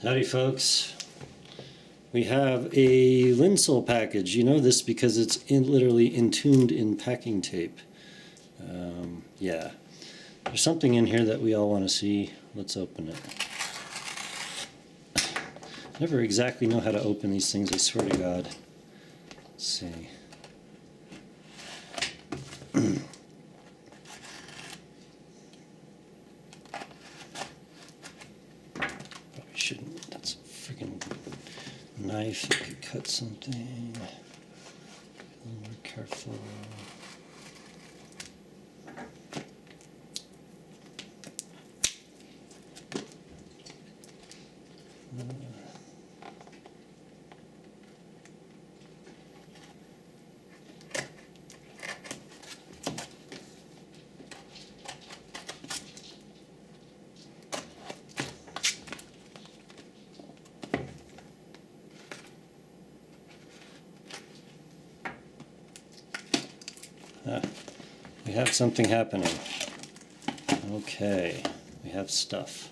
Howdy folks, we have a Linsoul package. You know this because it's literally entombed in packing tape. Yeah, there's something in here that we all want to see. Let's open it. Never exactly know how to open these things, I swear to God. Let's see. Probably shouldn't. That's a freaking knife that could cut something. A little more careful. We have something happening. Okay, we have stuff.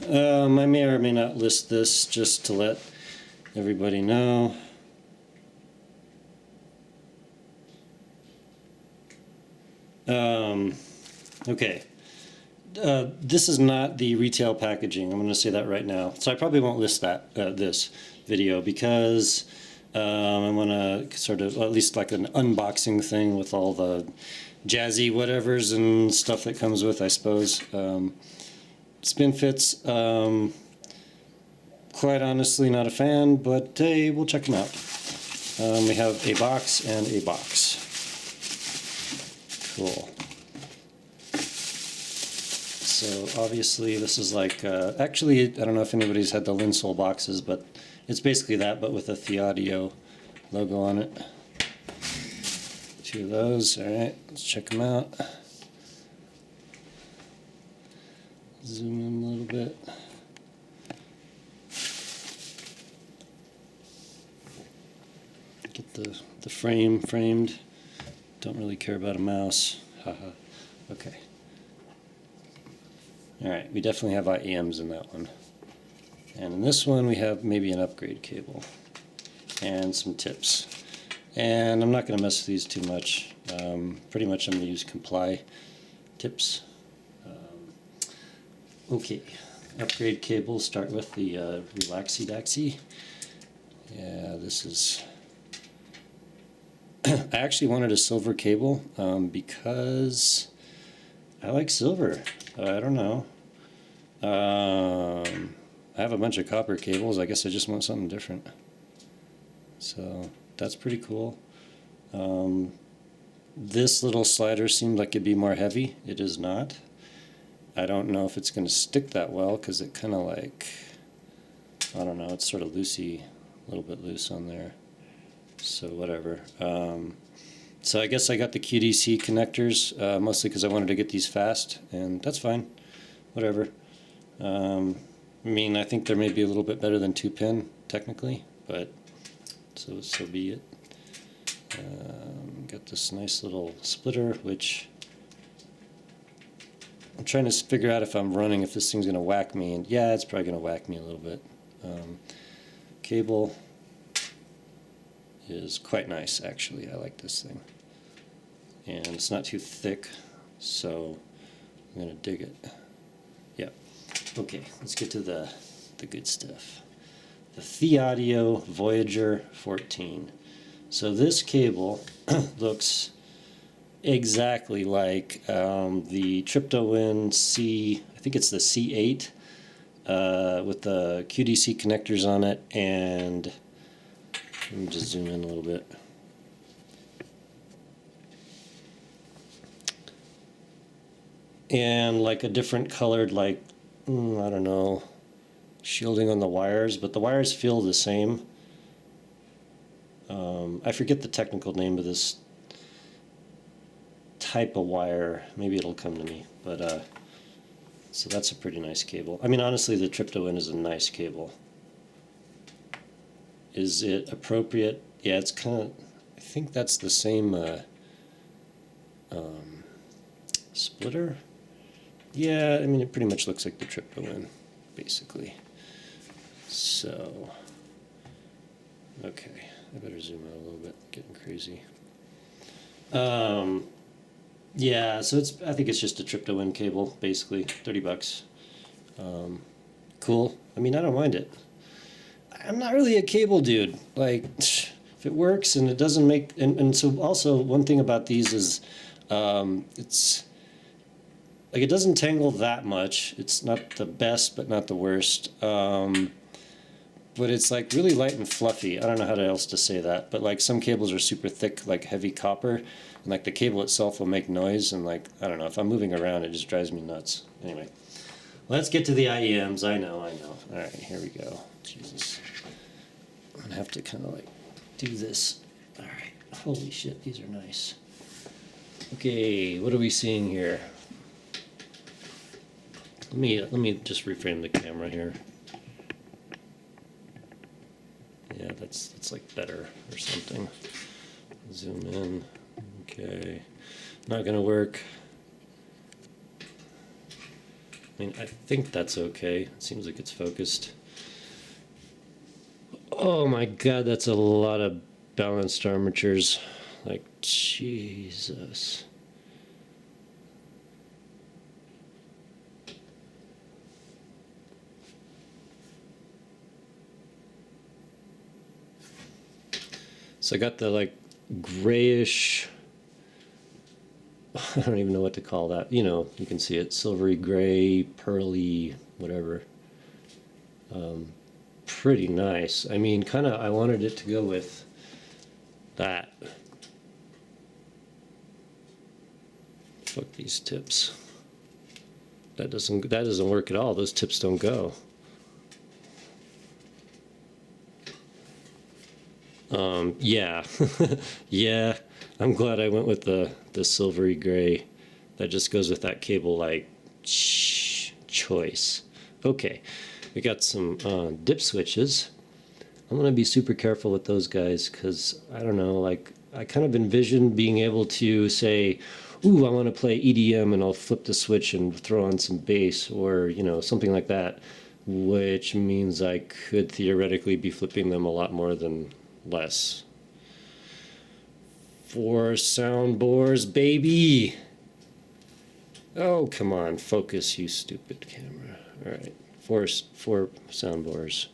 I may or may not list this just to let everybody know. Okay. This is not the retail packaging. I'm going to say that right now. So I probably won't list that this video because I want to sort of, at least like an unboxing thing with all the jazzy whatevers and stuff that comes with, I suppose. Spin fits, quite honestly not a fan, but hey, we'll check them out. We have a box and a box. Cool. So obviously this is like, actually I don't know if anybody's had the Linsoul boxes, but it's basically that, but with a Thieaudio logo on it. Two of those, alright, let's check them out. Zoom in a little bit. Get the frame framed. Don't really care about a mouse. Haha. Okay. Alright, we definitely have IEMs in that one. And in this one we have maybe an upgrade cable. And some tips. And I'm not going to mess with these too much. Pretty much I'm going to use comply tips. Okay, upgrade cable, start with the Relaxy Daxy. Yeah, this is... I actually wanted a silver cable because I like silver. I don't know. I have a bunch of copper cables. I guess I just want something different. So that's pretty cool. This little slider seemed like it'd be more heavy. It is not. I don't know if it's going to stick that well because it kind of like, I don't know, it's sort of loosey, a little bit loose on there. So whatever. So I guess I got the QDC connectors mostly because I wanted to get these fast, and that's fine. Whatever. I mean, I think there may be a little bit better than 2-pin technically, but so be it. Got this nice little splitter, which I'm trying to figure out if I'm running, if this thing's going to whack me, and yeah, it's probably going to whack me a little bit. Cable is quite nice, actually. I like this thing. And it's not too thick, so I'm going to dig it. Yeah. Okay, let's get to the good stuff. The Thieaudio Voyager 14. So this cable looks exactly like the TriptoWin C, I think it's the C8 with the QDC connectors on it, and let me just zoom in a little bit. And like a different colored, like, I don't know, shielding on the wires, but the wires feel the same. I forget the technical name of this type of wire. Maybe it'll come to me, but so that's a pretty nice cable. I mean, honestly, the TriptoWin is a nice cable. Is it appropriate? Yeah, it's kind of, I think that's the same splitter. Yeah, I mean, it pretty much looks like the TriptoWin. basically. So, okay, I better zoom out a little bit, getting crazy. Yeah, so I think it's just a trip to win cable, basically, $30. Cool. I mean, I don't mind it. I'm not really a cable dude. Like, if it works and it doesn't make, and so also one thing about these is, it's like it doesn't tangle that much. It's not the best, but not the worst. But it's like really light and fluffy. I don't know how else to say that, but like some cables are super thick, like heavy copper, and like the cable itself will make noise, and like, I don't know, if I'm moving around, it just drives me nuts. Anyway, let's get to the IEMs. I know. All right, here we go. Jesus. I'm gonna have to kind of like do this. All right, holy shit, these are nice. Okay, what are we seeing here? Let me just reframe the camera here. Yeah, that's like better or something. Zoom in. Okay, not gonna work. I mean, I think that's okay. It seems like it's focused. Oh my god, that's a lot of balanced armatures. Like, Jesus. So I got the like grayish, I don't even know what to call that. You know, you can see it, silvery gray, pearly, whatever. Pretty nice. I mean, kind of, I wanted it to go with that. Fuck these tips. That doesn't work at all. Those tips don't go. Yeah, yeah. I'm glad I went with the silvery gray. That just goes with that cable like choice. Okay, we got some dip switches. I'm gonna be super careful with those guys because I don't know. Like I kind of envision being able to say, "Ooh, I want to play EDM," and I'll flip the switch and throw on some bass or you know something like that, which means I could theoretically be flipping them a lot more than less. 4 soundbores, baby! Oh, come on, focus, you stupid camera. Alright, four soundbores.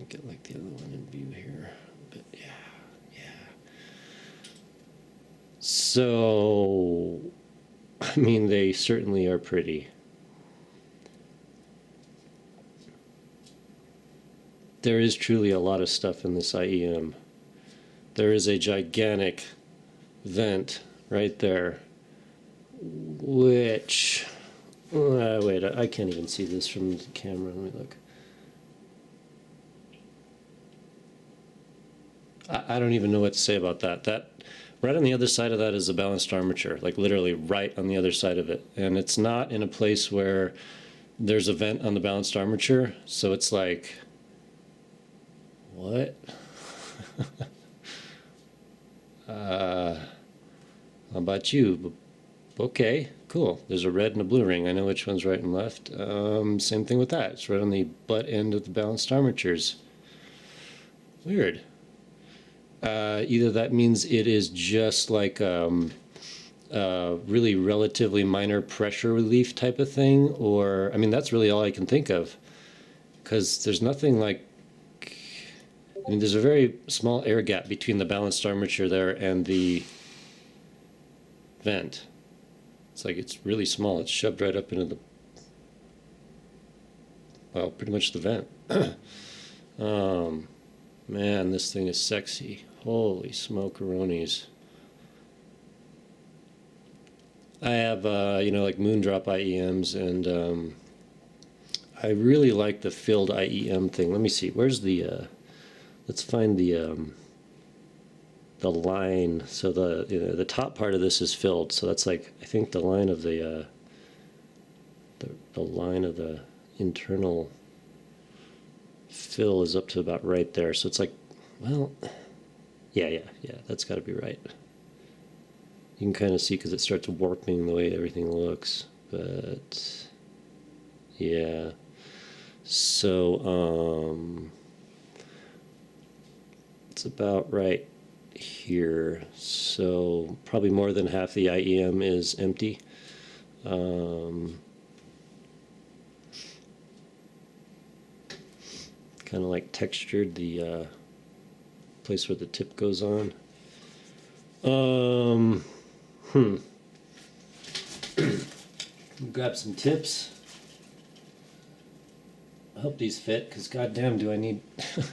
Get like the other one in view here. But yeah. So, I mean, they certainly are pretty. There is truly a lot of stuff in this IEM. There is a gigantic vent right there, which, wait, I can't even see this from the camera. Let me look. I don't even know what to say about that. That right on the other side of that is a balanced armature, like literally right on the other side of it. And it's not in a place where there's a vent on the balanced armature, so it's like, what? How about you? Okay, cool. There's a red and a blue ring. I know which one's right and left. Same thing with that. It's right on the butt end of the balanced armatures. Weird. Either that means it is just like really relatively minor pressure relief type of thing, or, I mean, that's really all I can think of. Because there's nothing like, I mean, there's a very small air gap between the balanced armature there and the vent. It's like it's really small. It's shoved right up into the, well, pretty much the vent. Man, this thing is sexy. Holy smokeronies. I have, you know, like Moondrop IEMs, and I really like the filled IEM thing. Let me see. Where's the, let's find the line. So the top part of this is filled. So that's like, I think the line of the line of the internal fill is up to about right there. So it's like, well, yeah, that's got to be right. You can kind of see because it starts warping the way everything looks, but yeah. So it's about right here. So probably more than half the IEM is empty. Kind of like textured the place where the tip goes on. Grab some tips. I hope these fit, because goddamn do I need,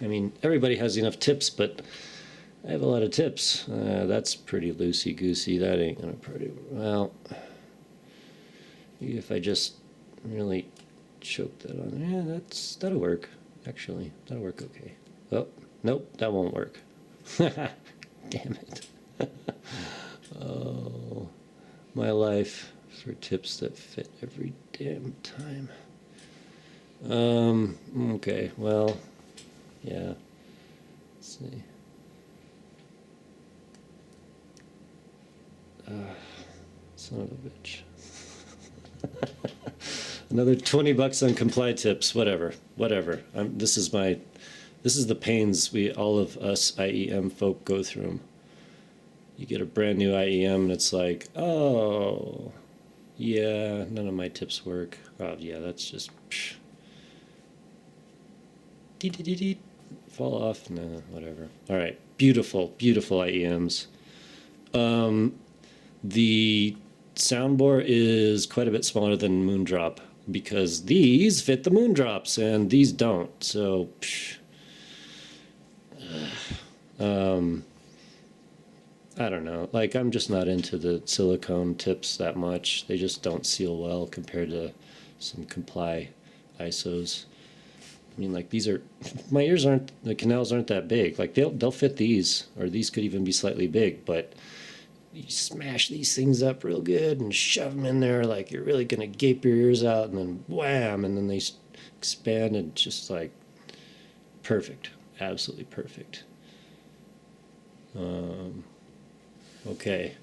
I mean, everybody has enough tips, but I have a lot of tips. That's pretty loosey-goosey. That ain't gonna pretty, well, if I just really choke that on, yeah, that'll work, actually. That'll work okay. Oh, nope, that won't work. Damn it. Oh, my life for tips that fit every damn time. Okay, well, yeah, let's see. Son of a bitch. Another 20 bucks on comply tips, whatever. This is the pains all of us IEM folk go through 'em. You get a brand new IEM and it's like, oh, yeah, none of my tips work. Oh, yeah, that's just, psh. Fall off, no, whatever. All right, beautiful, beautiful IEMs. The soundbore is quite a bit smaller than Moondrop because these fit the Moondrops and these don't. So, I don't know. Like, I'm just not into the silicone tips that much. They just don't seal well compared to some comply ISOs. I mean, like, these are, my ears aren't, the canals aren't that big. Like, they'll fit these, or these could even be slightly big, but you smash these things up real good and shove them in there like you're really going to gape your ears out, and then wham, and then they expand, and just like perfect, absolutely perfect. Okay.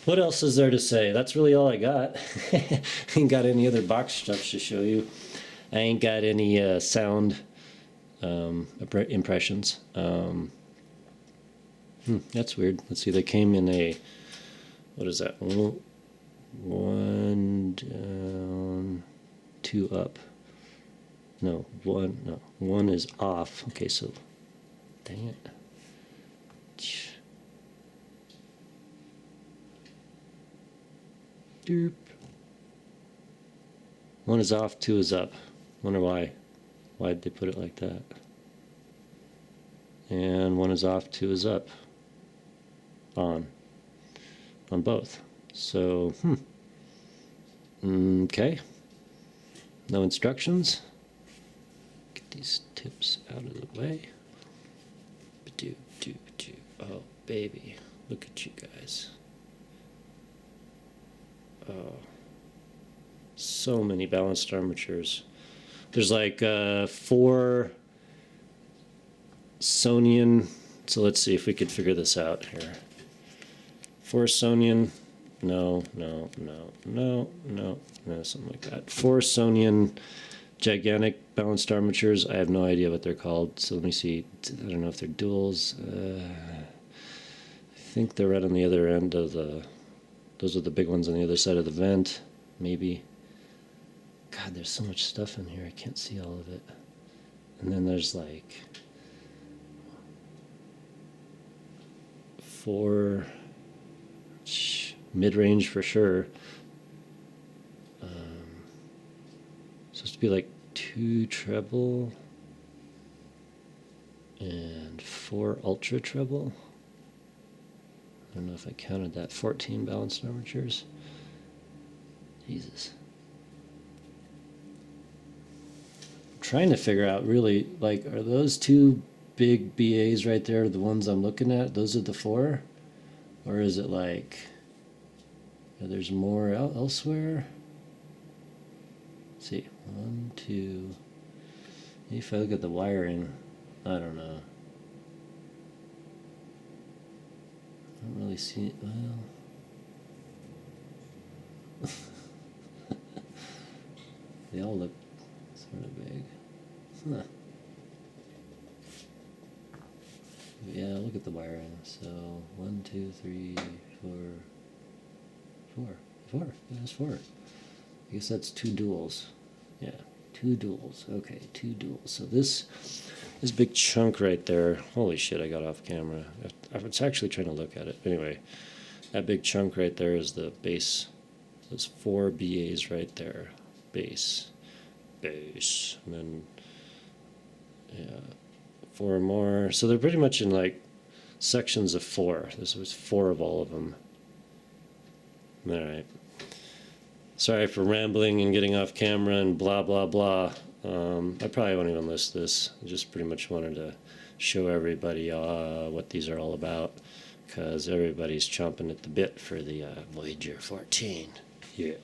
What else is there to say? That's really all I got. Ain't got any other box stuff to show you. I ain't got any sound impressions. That's weird. Let's see, they came in a, what is that? One down, two up. No, one is off. Okay, so, dang it. Derp. One is off, two is up. Wonder why. Why'd they put it like that? And one is off, two is up. On both. So, okay. No instructions. Get these tips out of the way. Oh, baby. Look at you guys. Oh. So many balanced armatures. There's like 4 Sonian. So let's see if we could figure this out here. 4 Sonian. No, something like that. 4 Sonian gigantic balanced armatures. I have no idea what they're called. So let me see. I don't know if they're duals. I think they're right on the other end of the. Those are the big ones on the other side of the vent. Maybe. God, there's so much stuff in here. I can't see all of it. And then there's like 4 mid-range for sure. Supposed to be like 2 treble and 4 ultra treble. I don't know if I counted that. 14 balanced armatures. Jesus. I'm trying to figure out really, like, are those 2 big BAs right there the ones I'm looking at? Those are the 4? Or is it like, there's more elsewhere? Let's see. 1, 2. If I look at the wiring, I don't know. I don't really see it. Well, they all look. So sort of big. Huh. Yeah, look at the wiring. So 1, 2, 3, 4, 4. 4. Yeah, that's 4. I guess that's 2 duals. Yeah, 2 duals. Okay, 2 duals. So this big chunk right there. Holy shit! I got off camera. I was actually trying to look at it. Anyway, that big chunk right there is the bass. There's 4 BAs right there. Bass, and then yeah, 4 more. So they're pretty much in like sections of 4. This was 4 of all of them. All right. Sorry for rambling and getting off camera and blah blah blah. I probably won't even list this. I just pretty much wanted to show everybody what these are all about, because everybody's chomping at the bit for the Voyager 14. Yeah.